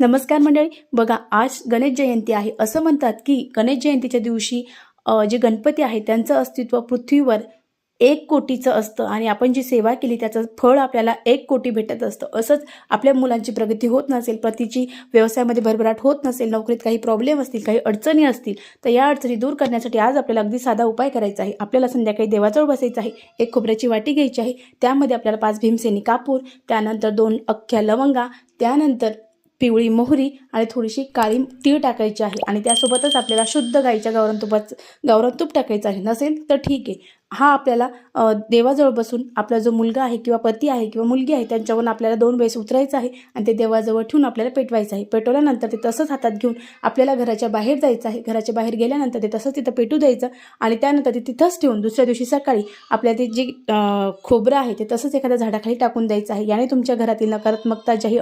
नमस्कार मंडळी. बघा, आज गणेश जयंती आहे. असं म्हणतात की गणेश जयंतीच्या दिवशी जे गणपती आहे त्यांचं अस्तित्व पृथ्वीवर 1 कोटीचं असतं आणि आपण जी सेवा केली त्याचं फळ आपल्याला 1 कोटी भेटत असतं. असंच आपल्या मुलांची प्रगती होत नसेल, पतीची व्यवसायामध्ये भरभराट होत नसेल, नोकरीत काही प्रॉब्लेम असतील, काही अडचणी असतील, तर या अडचणी दूर करण्यासाठी आज आपल्याला अगदी साधा उपाय करायचा आहे. आपल्याला संध्याकाळी देवाजवळ बसायचं आहे. 1 खोबऱ्याची वाटी घ्यायची आहे. त्यामध्ये आपल्याला 5 भीमसेनी कापूर, त्यानंतर 2 अख्ख्या लवंगा, त्यानंतर पिवळी मोहरी आणि थोडीशी काळी तीळ टाकायची आहे. आणि त्यासोबतच आपल्याला शुद्ध गाईच्या गावरान तूप टाकायचं आहे. नसेल तर ठीक आहे. हा आपल्याला देवाजवळ बसून आपला जो मुलगा आहे किंवा पती आहे किंवा मुलगी आहे त्यांच्यावरून आपल्याला 2 वेळेस उतरायचं आहे आणि ते देवाजवळ ठेवून आपल्याला पेटवायचं आहे. पेटवल्यानंतर ते तसंच हातात घेऊन आपल्याला घराच्या बाहेर जायचं आहे. घराच्या बाहेर गेल्यानंतर ते तसंच तिथं पेटू द्यायचं आणि त्यानंतर ते तिथंच ठेवून दुसऱ्या दिवशी सकाळी आपल्या ते जे खोबरं आहे ते तसंच एखाद्या झाडाखाली टाकून द्यायचं आहे. याने तुमच्या घरातील नकारात्मकता ज्याही